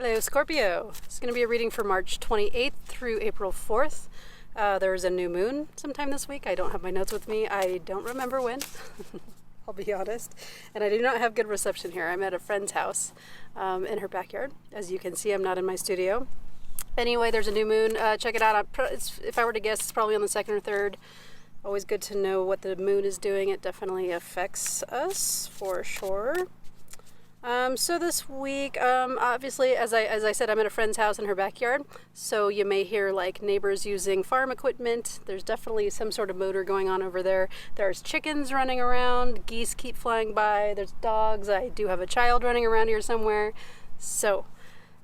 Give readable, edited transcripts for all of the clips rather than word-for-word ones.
Hello, Scorpio. It's going to be a reading for March 28th through April 4th. There's a new moon sometime this week. I don't have my notes with me. I don't remember when, I'll be honest. And I do not have good reception here. I'm at a friend's house in her backyard. As you can see, I'm not in my studio. Anyway, there's a new moon. Check it out. If I were to guess, it's probably on the 2nd or 3rd. Always good to know what the moon is doing. It definitely affects us for sure. So this week, obviously, as I said, I'm at a friend's house in her backyard, so you may hear like neighbors using farm equipment. There's definitely some sort of motor going on over there. There's chickens running around, geese keep flying by, there's dogs. I do have a child running around here somewhere. So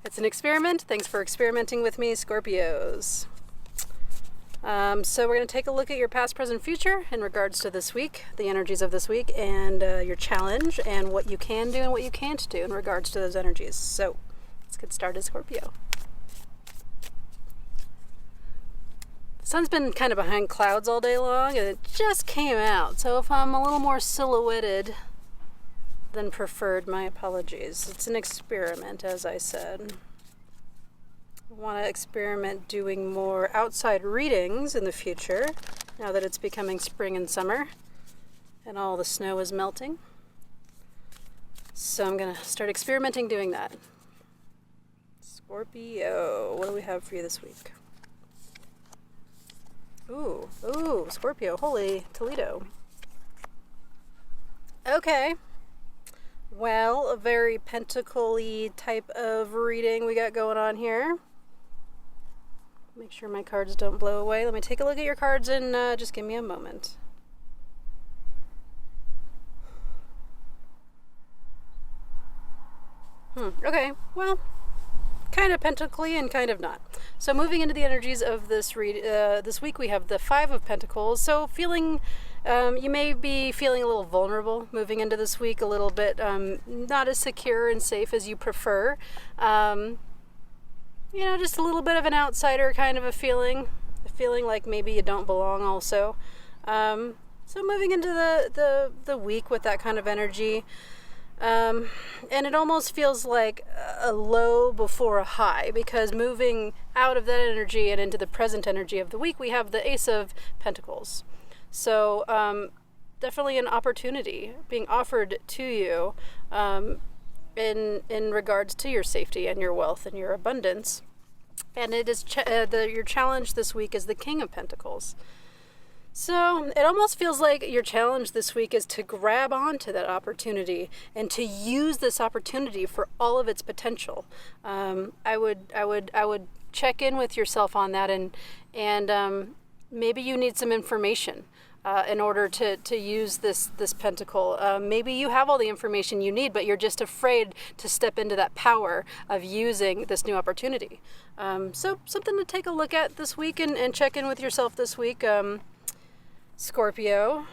it's an experiment. Thanks for experimenting with me, Scorpios. So we're going to take a look at your past, present, future in regards to this week, the energies of this week, and your challenge, and what you can do and what you can't do in regards to those energies. So let's get started, Scorpio. The sun's been kind of behind clouds all day long, and it just came out. So if I'm a little more silhouetted than preferred, my apologies. It's an experiment, as I said. Want to experiment doing more outside readings in the future now that it's becoming spring and summer and all the snow is melting. So I'm going to start experimenting doing that. Scorpio, what do we have for you this week? Ooh, Scorpio, holy Toledo. Okay. Well, a very pentacle-y type of reading we got going on here. Make sure my cards don't blow away. Let me take a look at your cards and just give me a moment. Okay, well, kind of pentacly and kind of not. So moving into the energies of this this week, we have the Five of Pentacles. So feeling, you may be feeling a little vulnerable moving into this week, a little bit not as secure and safe as you prefer. You know, just a little bit of an outsider kind of a feeling like maybe you don't belong also. So moving into the week with that kind of energy, and it almost feels like a low before a high, because moving out of that energy and into the present energy of the week, we have the Ace of Pentacles. So definitely an opportunity being offered to you in regards to your safety and your wealth and your abundance. And it is your challenge this week is the King of Pentacles. So it almost feels like your challenge this week is to grab onto that opportunity and to use this opportunity for all of its potential. I would check in with yourself on that, and maybe you need some information in order to use this pentacle. Maybe you have all the information you need, but you're just afraid to step into that power of using this new opportunity. So something to take a look at this week and check in with yourself this week, Scorpio.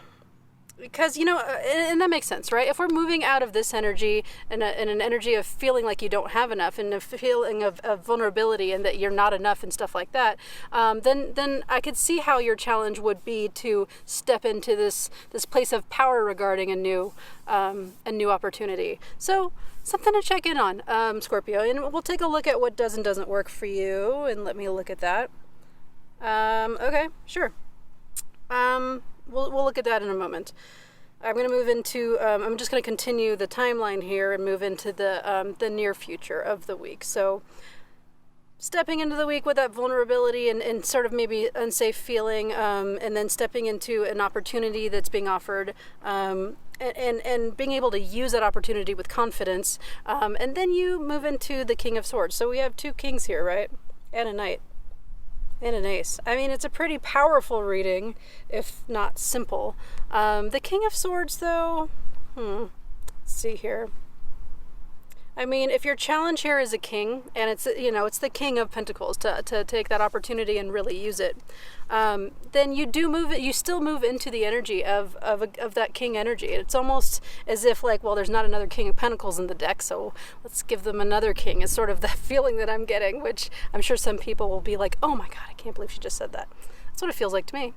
Because, you know, and that makes sense, right? If we're moving out of this energy and an energy of feeling like you don't have enough, and a feeling of vulnerability and that you're not enough and stuff like that, then I could see how your challenge would be to step into this place of power regarding a new opportunity. So something to check in on, Scorpio, and we'll take a look at what does and doesn't work for you, and let me look at that. Okay, sure. We'll look at that in a moment. I'm going to move into, I'm just going to continue the timeline here and move into the near future of the week. So stepping into the week with that vulnerability and sort of maybe unsafe feeling, and then stepping into an opportunity that's being offered, and being able to use that opportunity with confidence. And then you move into the King of Swords. So we have two kings here, right? And a knight. And an ace. I mean, it's a pretty powerful reading, if not simple. The King of Swords, though, let's see here. I mean, if your challenge here is a king, and it's, you know, it's the King of Pentacles, to take that opportunity and really use it, then you still move into the energy of that king energy. It's almost as if, like, well, there's not another King of Pentacles in the deck, so let's give them another king. It's sort of that feeling that I'm getting, which I'm sure some people will be like, oh my God, I can't believe she just said that. That's what it feels like to me.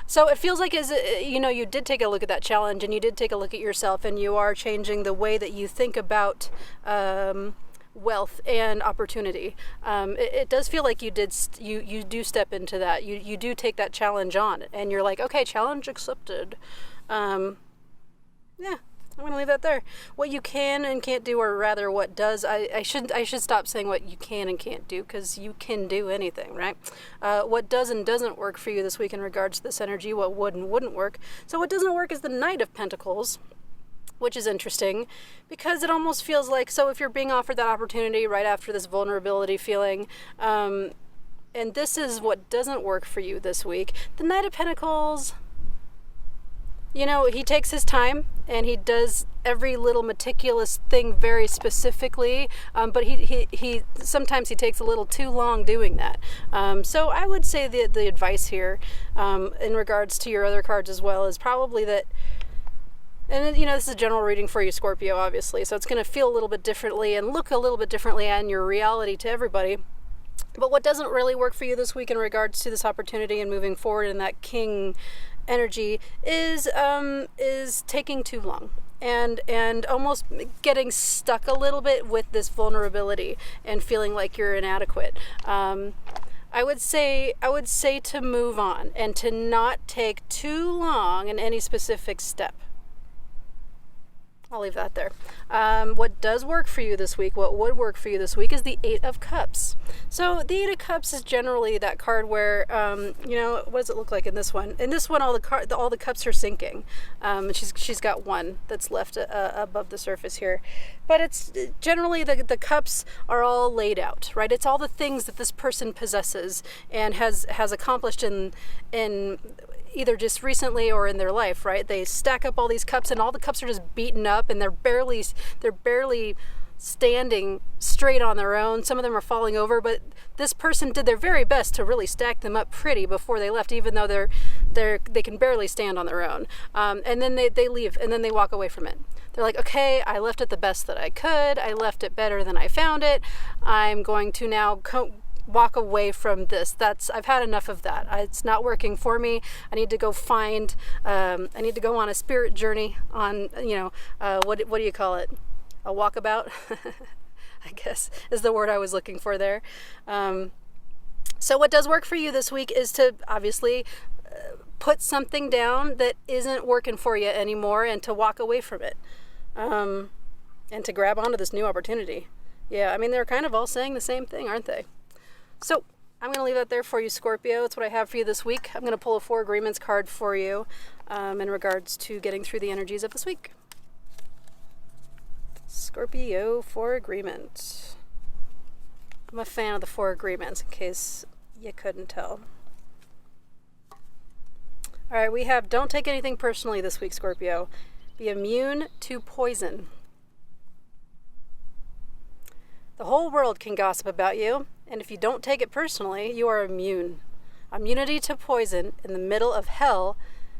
So it feels like, you did take a look at that challenge, and you did take a look at yourself, and you are changing the way that you think about wealth and opportunity. It does feel like you do step into that. You do take that challenge on, and you're like, okay, challenge accepted. Yeah, I'm gonna leave that there. What you can and can't do, or rather what does, I should stop saying what you can and can't do, because you can do anything, right? What does and doesn't work for you this week in regards to this energy, what would and wouldn't work. So what doesn't work is the Knight of Pentacles, which is interesting because it almost feels like, so if you're being offered that opportunity right after this vulnerability feeling, and this is what doesn't work for you this week, the Knight of Pentacles, you know, he takes his time and he does every little meticulous thing very specifically, but he sometimes he takes a little too long doing that. So I would say the advice here, in regards to your other cards as well, is probably that, and you know, this is a general reading for you, Scorpio, obviously, so it's going to feel a little bit differently and look a little bit differently in your reality to everybody. But what doesn't really work for you this week in regards to this opportunity and moving forward in that King energy is taking too long and almost getting stuck a little bit with this vulnerability and feeling like you're inadequate. I would say to move on and to not take too long in any specific step. I'll leave that there. What does work for you this week, what would work for you this week, is the Eight of Cups. So the Eight of Cups is generally that card where, you know, what does it look like in this one? In this one, all the cups are sinking. And she's got one that's left above the surface here. But it's generally the cups are all laid out, right? It's all the things that this person possesses and has accomplished in either just recently or in their life, right? They stack up all these cups and all the cups are just beaten up and they're barely standing straight on their own. Some of them are falling over, but this person did their very best to really stack them up pretty before they left, even though they can barely stand on their own. And then they leave and then they walk away from it. They're like, okay, I left it the best that I could. I left it better than I found it. I'm going to now walk away from this. I've had enough of that. It's not working for me. I need to go I need to go on a spirit journey on, you know, what do you call it? A walkabout, I guess is the word I was looking for there. So what does work for you this week is to obviously put something down that isn't working for you anymore and to walk away from it, and to grab onto this new opportunity. Yeah, I mean, they're kind of all saying the same thing, aren't they? So I'm going to leave that there for you, Scorpio. That's what I have for you this week. I'm going to pull a Four Agreements card for you in regards to getting through the energies of this week. Scorpio, Four Agreements. I'm a fan of the Four Agreements, in case you couldn't tell. All right, we have don't take anything personally this week, Scorpio. Be immune to poison. The whole world can gossip about you, and if you don't take it personally, you are immune. Immunity to poison in the middle of hell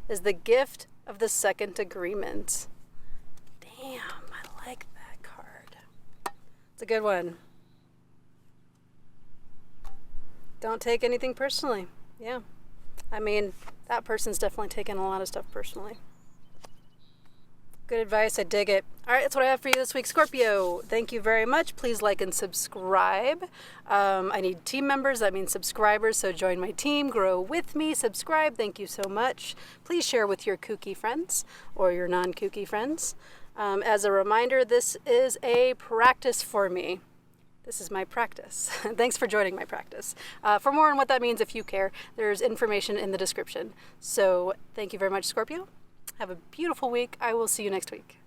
is the gift of the second agreement. Damn, I like that card. It's a good one. Don't take anything personally. Yeah. I mean, that person's definitely taken a lot of stuff personally. Good advice. I dig it. All right, that's what I have for you this week, Scorpio. Thank you very much. Please like and subscribe. I need team members. That means subscribers. So join my team. Grow with me. Subscribe. Thank you so much. Please share with your kooky friends or your non-kooky friends. As a reminder, this is a practice for me. This is my practice. Thanks for joining my practice. For more on what that means, if you care, there's information in the description. So thank you very much, Scorpio. Have a beautiful week. I will see you next week.